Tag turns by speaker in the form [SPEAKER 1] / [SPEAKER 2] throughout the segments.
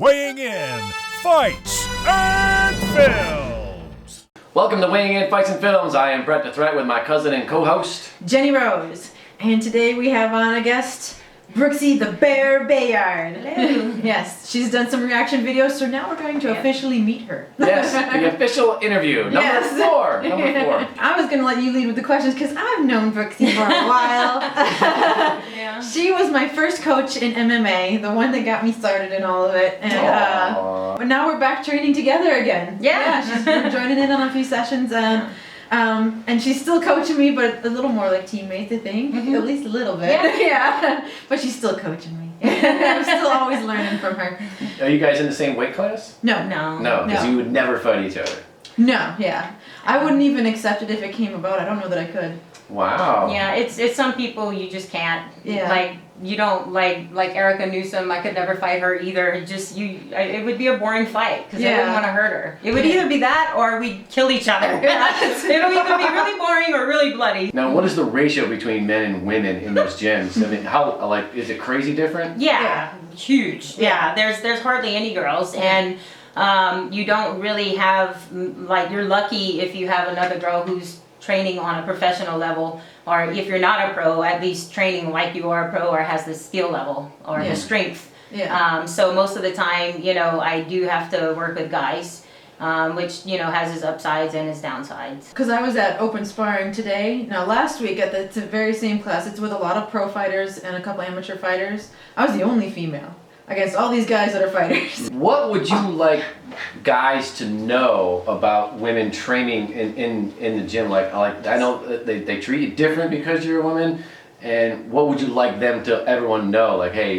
[SPEAKER 1] Weighing in, Fights and Films.
[SPEAKER 2] Welcome to Weighing in, Fights and Films. I am Brett the Threat with my cousin and co-host,
[SPEAKER 3] Jenny Rose. And today we have on a guest, Brooksie the Bear Bayard.
[SPEAKER 4] Hello.
[SPEAKER 3] Yes, she's done some reaction videos, so now we're going to officially meet her.
[SPEAKER 2] yes, the official interview, number four.
[SPEAKER 3] I was going to let you lead with the questions because I've known Brooksie for a while.
[SPEAKER 4] Yeah.
[SPEAKER 3] She was my first coach in MMA, the one that got me started in all of it. And but now we're back training together again.
[SPEAKER 4] Yeah.
[SPEAKER 3] We're joining in on a few sessions and she's still coaching me, but a little more like teammates, I think.
[SPEAKER 4] Mm-hmm.
[SPEAKER 3] At least a little bit.
[SPEAKER 4] Yeah.
[SPEAKER 3] But she's still coaching me. I'm still always learning from her.
[SPEAKER 2] Are you guys in the same weight class?
[SPEAKER 3] No.
[SPEAKER 2] No, because you would never fight each other.
[SPEAKER 3] No, yeah. I wouldn't even accept it if it came about. I don't know that I could.
[SPEAKER 2] Wow.
[SPEAKER 4] Yeah, it's some people you just can't.
[SPEAKER 3] Yeah.
[SPEAKER 4] Like you don't like Erica Newsom. I could never fight her either. It would be a boring fight because I wouldn't want to hurt her. It would either be that or we'd kill each other. It'll either be really boring or really bloody.
[SPEAKER 2] Now, what is the ratio between men and women in those gyms? I mean, how is it crazy different?
[SPEAKER 4] Yeah, huge. Yeah, there's hardly any girls and. You don't really have, you're lucky if you have another girl who's training on a professional level, or if you're not a pro, at least training like you are a pro or has the skill level or the strength.
[SPEAKER 3] Yeah.
[SPEAKER 4] So most of the time, I do have to work with guys, which, has its upsides and its downsides.
[SPEAKER 3] Because I was at open sparring today. Now last week at the very same class, it's with a lot of pro fighters and a couple amateur fighters. I was the only female against all these guys that are fighters.
[SPEAKER 2] What would you like guys to know about women training in the gym? Like I know that they treat you different because you're a woman, and what would you like them to everyone know? Like, hey,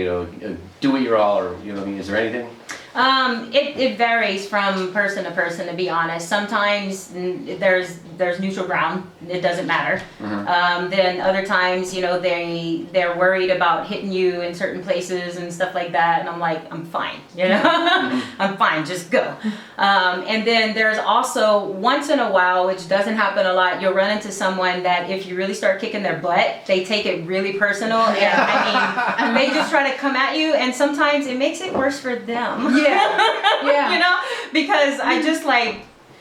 [SPEAKER 2] do what you're all, or what I mean, is there anything?
[SPEAKER 4] It varies from person to person, to be honest. Sometimes there's neutral ground. It doesn't matter.
[SPEAKER 2] Mm-hmm.
[SPEAKER 4] Then other times, they're worried about hitting you in certain places and stuff like that. And I'm like, I'm fine,
[SPEAKER 2] Mm-hmm.
[SPEAKER 4] I'm fine, just go. And then there's also once in a while, which doesn't happen a lot, you'll run into someone that if you really start kicking their butt, they take it really personal. And they just try to come at you, and sometimes it makes it worse for them.
[SPEAKER 3] Yeah.
[SPEAKER 4] Because I just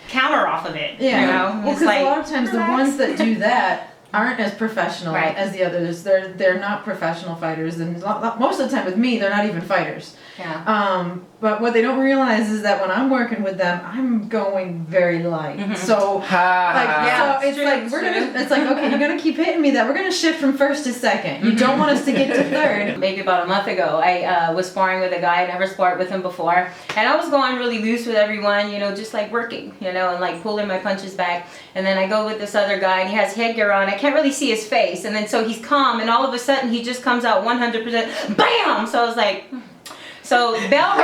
[SPEAKER 4] counter off of it.
[SPEAKER 3] Well, because a lot of times
[SPEAKER 4] relax.
[SPEAKER 3] the ones that do that aren't as professional
[SPEAKER 4] Right.
[SPEAKER 3] as the others. They're not professional fighters, and most of the time with me, they're not even fighters.
[SPEAKER 4] Yeah.
[SPEAKER 3] But what they don't realize is that when I'm working with them, I'm going very light.
[SPEAKER 4] Mhm.
[SPEAKER 3] So it's like, okay, you're gonna keep hitting me. That we're gonna shift from first to second. You don't want us to get to third.
[SPEAKER 4] Maybe about a month ago, I was sparring with a guy. I never sparred with him before, and I was going really loose with everyone, just working, and pulling my punches back. And then I go with this other guy, and he has headgear on. I can't really see his face, and then so he's calm, and all of a sudden he just comes out 100%, bam! So I was like. So bell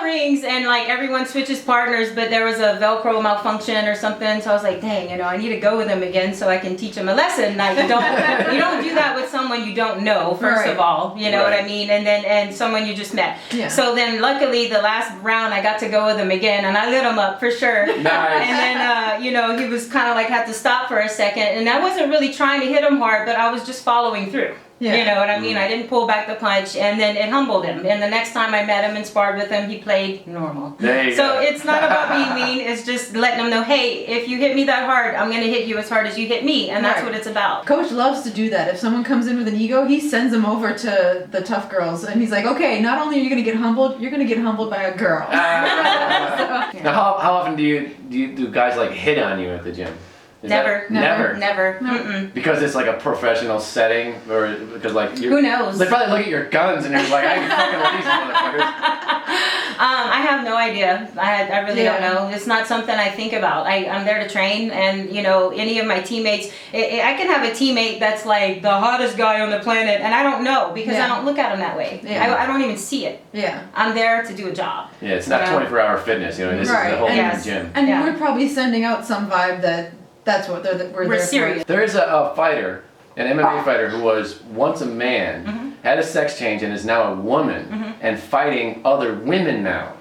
[SPEAKER 4] rings and everyone switches partners, but there was a Velcro malfunction or something. So I was like, dang, I need to go with him again so I can teach him a lesson. You don't do that with someone you don't know, first of all, you know what I mean? And someone you just met.
[SPEAKER 3] Yeah.
[SPEAKER 4] So then luckily the last round I got to go with him again, and I lit him up for sure.
[SPEAKER 2] Nice.
[SPEAKER 4] And then, he was kind of had to stop for a second, and I wasn't really trying to hit him hard, but I was just following through.
[SPEAKER 3] Yeah.
[SPEAKER 4] You know what I mean? I didn't pull back the punch, and then it humbled him. And the next time I met him and sparred with him, he played normal.
[SPEAKER 2] There you
[SPEAKER 4] So
[SPEAKER 2] go.
[SPEAKER 4] it's not about being mean, it's just letting him know, hey, if you hit me that hard, I'm going to hit you as hard as you hit me, and that's what it's about.
[SPEAKER 3] Coach loves to do that. If someone comes in with an ego, he sends them over to the tough girls, and he's like, okay, not only are you going to get humbled, you're going to get humbled by a girl.
[SPEAKER 2] Now, how often do guys hit on you at the gym?
[SPEAKER 4] Never.
[SPEAKER 3] No.
[SPEAKER 4] Mm-mm.
[SPEAKER 2] Because it's a professional setting, or because
[SPEAKER 4] Who knows?
[SPEAKER 2] They probably look at your guns and they're like, I ain't fucking with these motherfuckers.
[SPEAKER 4] I have no idea. I really don't know. It's not something I think about. I'm there to train, and any of my teammates, I can have a teammate that's the hottest guy on the planet, and I don't know because I don't look at him that way.
[SPEAKER 3] Yeah.
[SPEAKER 4] I don't even see it.
[SPEAKER 3] Yeah.
[SPEAKER 4] I'm there to do a job.
[SPEAKER 2] Yeah, it's not 24-hour fitness. This is the whole gym.
[SPEAKER 3] And
[SPEAKER 4] Yeah.
[SPEAKER 3] we're probably sending out some vibe that's what we're there
[SPEAKER 4] serious.
[SPEAKER 2] There is a fighter, an MMA fighter, who was once a man, had a sex change, and is now a woman, and fighting other women now.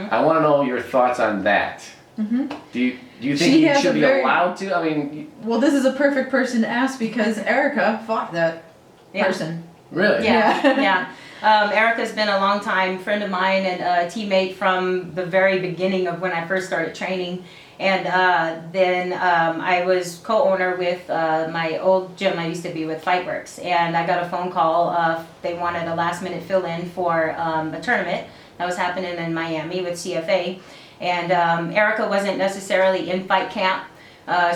[SPEAKER 2] I want to know your thoughts on that. Do you think you should be allowed to? I mean,
[SPEAKER 3] well, this is a perfect person to ask because Erica fought that person.
[SPEAKER 2] really?
[SPEAKER 4] Yeah. Erica's been a long-time friend of mine and a teammate from the very beginning of when I first started training. And then I was co-owner with my old gym I used to be with, Fightworks. And I got a phone call. They wanted a last-minute fill-in for a tournament that was happening in Miami with CFA. And Erica wasn't necessarily in fight camp.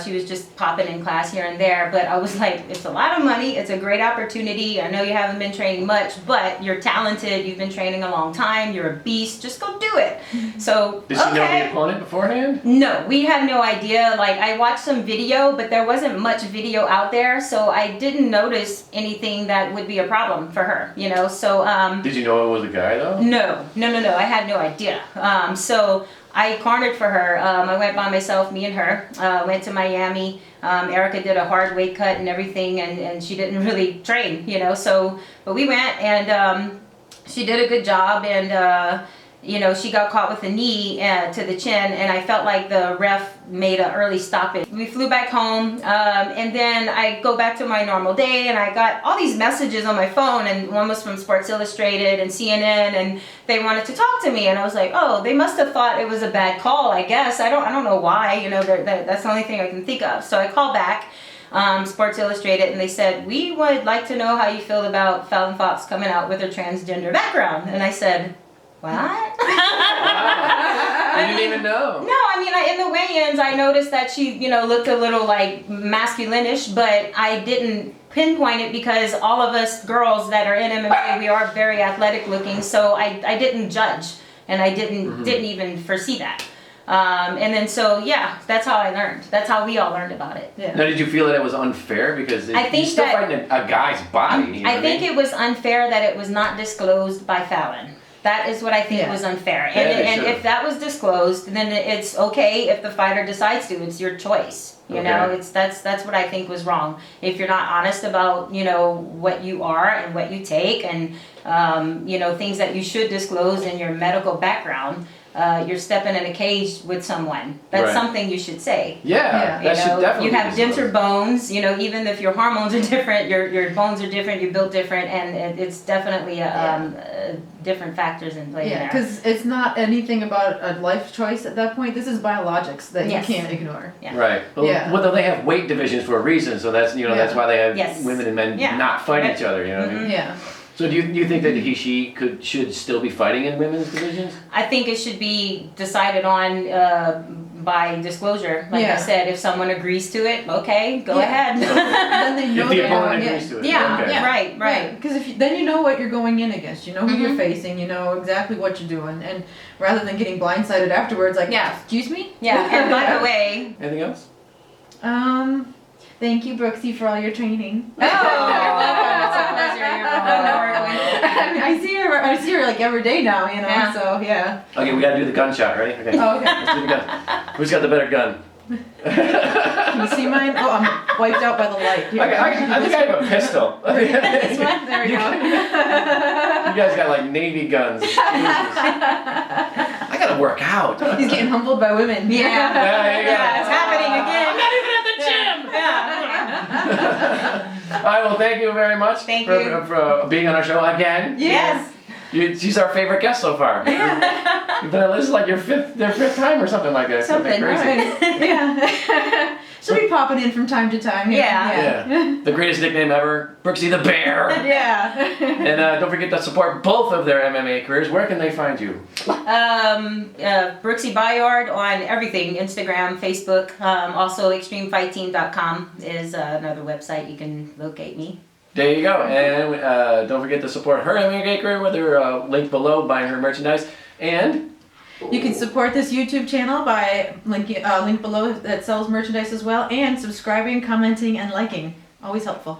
[SPEAKER 4] She was just popping in class here and there, but I was like, it's a lot of money, it's a great opportunity. I know you haven't been training much, but you're talented, you've been training a long time, you're a beast, just go do it. So,
[SPEAKER 2] Did she know the opponent beforehand?
[SPEAKER 4] No, we had no idea. Like, I watched some video, but there wasn't much video out there, so I didn't notice anything that would be a problem for her, you know, so.
[SPEAKER 2] Did you know it was a guy though?
[SPEAKER 4] No, I had no idea. So I cornered for her. I went by myself, me and her, went to Miami. Erica did a hard weight cut and everything, and she didn't really train, you know, so, but we went, and she did a good job, and you know, she got caught with a knee to the chin, and I felt like the ref made an early stoppage. We flew back home, and then I go back to my normal day, and I got all these messages on my phone, and one was from Sports Illustrated and CNN, and they wanted to talk to me, and I was like, oh, they must have thought it was a bad call, I guess. I don't know why, you know, that's the only thing I can think of. So I called back, Sports Illustrated, and they said, we would like to know how you feel about Fallon Fox coming out with her transgender background. And I said, what?
[SPEAKER 2] I didn't even know.
[SPEAKER 4] No, I mean, in the weigh-ins, I noticed that she, you know, looked a little like masculinish, but I didn't pinpoint it because all of us girls that are in MMA, we are very athletic looking, so I didn't judge, and I didn't even foresee that. And then so, yeah, that's how I learned. That's how we all learned about it.
[SPEAKER 3] Yeah.
[SPEAKER 2] Now, did you feel that it was unfair because
[SPEAKER 4] I think
[SPEAKER 2] you're still
[SPEAKER 4] that-
[SPEAKER 2] fighting a guy's body? You know
[SPEAKER 4] I think it was unfair that it was not disclosed by Fallon. That is what I think
[SPEAKER 3] Yeah.
[SPEAKER 4] was unfair.
[SPEAKER 2] Yeah, they
[SPEAKER 4] And
[SPEAKER 2] should've.
[SPEAKER 4] if that was disclosed, then it's okay if the fighter decides to. It's your choice. You know,
[SPEAKER 2] Okay.
[SPEAKER 4] that's what I think was wrong. If you're not honest about, you know, what you are and what you take, and you know, things that you should disclose in your medical background, you're stepping in a cage with someone. That's
[SPEAKER 2] Right.
[SPEAKER 4] something you should say.
[SPEAKER 2] Yeah,
[SPEAKER 3] Yeah.
[SPEAKER 2] that should definitely
[SPEAKER 4] You
[SPEAKER 2] be
[SPEAKER 4] have denser
[SPEAKER 2] disclosed.
[SPEAKER 4] bones, you know, even if your hormones are different, your bones are different, you're built different, and it's definitely different factors in play
[SPEAKER 3] Yeah,
[SPEAKER 4] there.
[SPEAKER 3] because it's not anything about a life choice at that point. This is biologics that
[SPEAKER 4] Yes.
[SPEAKER 3] you can't ignore.
[SPEAKER 4] Yeah.
[SPEAKER 2] Right. Well,
[SPEAKER 3] Yeah.
[SPEAKER 2] well, they have weight divisions for a reason, so that's, you know, that's
[SPEAKER 3] Yeah.
[SPEAKER 2] why they have
[SPEAKER 4] Yes.
[SPEAKER 2] women and men
[SPEAKER 4] Yeah.
[SPEAKER 2] not fight
[SPEAKER 4] Right.
[SPEAKER 2] each other, you know what I mean?
[SPEAKER 3] Yeah.
[SPEAKER 2] So do you think that she should still be fighting in women's divisions?
[SPEAKER 4] I think it should be decided on by disclosure. Like I
[SPEAKER 3] Yeah.
[SPEAKER 4] said, if someone agrees to it, okay, go
[SPEAKER 3] Yeah.
[SPEAKER 4] ahead.
[SPEAKER 3] Then they know
[SPEAKER 2] If the
[SPEAKER 3] they're
[SPEAKER 2] opponent
[SPEAKER 3] going in.
[SPEAKER 2] agrees to it.
[SPEAKER 4] Yeah,
[SPEAKER 2] Okay.
[SPEAKER 4] yeah. Right.
[SPEAKER 3] Because then you know what you're going in against. You know who you're
[SPEAKER 4] Mhm.
[SPEAKER 3] facing. You know exactly what you're doing, and rather than getting blindsided afterwards, like,
[SPEAKER 4] Yeah.
[SPEAKER 3] excuse me.
[SPEAKER 4] Yeah, and by the way,
[SPEAKER 2] Anything else?
[SPEAKER 3] Thank you, Brooksie, for all your training.
[SPEAKER 4] oh, you're welcome. It's a pleasure. You're welcome to work with.
[SPEAKER 3] I see her like every day now. You know,
[SPEAKER 4] Yeah.
[SPEAKER 3] so yeah.
[SPEAKER 2] Okay, we gotta do the gunshot, ready? Okay.
[SPEAKER 3] Oh, okay.
[SPEAKER 2] Let's do the gun. Who's got the better gun?
[SPEAKER 3] Can you see mine? Oh, I'm wiped out by the light. Here.
[SPEAKER 2] I think I have a pistol.
[SPEAKER 3] This one? There we
[SPEAKER 2] You
[SPEAKER 3] go.
[SPEAKER 2] You guys got like Navy guns. Jesus. I gotta work out.
[SPEAKER 3] He's getting humbled by women.
[SPEAKER 4] Yeah.
[SPEAKER 2] There you go.
[SPEAKER 4] Yeah, it's happening again.
[SPEAKER 2] I'm not even at the gym.
[SPEAKER 4] Yeah.
[SPEAKER 2] All right, well, thank you very much
[SPEAKER 4] Thank
[SPEAKER 2] for,
[SPEAKER 4] you.
[SPEAKER 2] for being on our show again.
[SPEAKER 4] Yes.
[SPEAKER 2] She's our favorite guest so far. This is like their fifth time or something like that.
[SPEAKER 4] Something,
[SPEAKER 2] crazy.
[SPEAKER 3] Right. Yeah. She'll be popping in from time to time.
[SPEAKER 4] Yeah.
[SPEAKER 2] Yeah. The greatest nickname ever, Brooksie the Bear.
[SPEAKER 3] Yeah.
[SPEAKER 2] And don't forget to support both of their MMA careers. Where can they find you?
[SPEAKER 4] Brooksie Bayard on everything, Instagram, Facebook. Also extremefightteam.com is another website you can locate me.
[SPEAKER 2] There you go. And don't forget to support her MMA career with her link below, buying her merchandise. And
[SPEAKER 3] You can support this YouTube channel by link below that sells merchandise as well, and subscribing, commenting, and liking. Always helpful.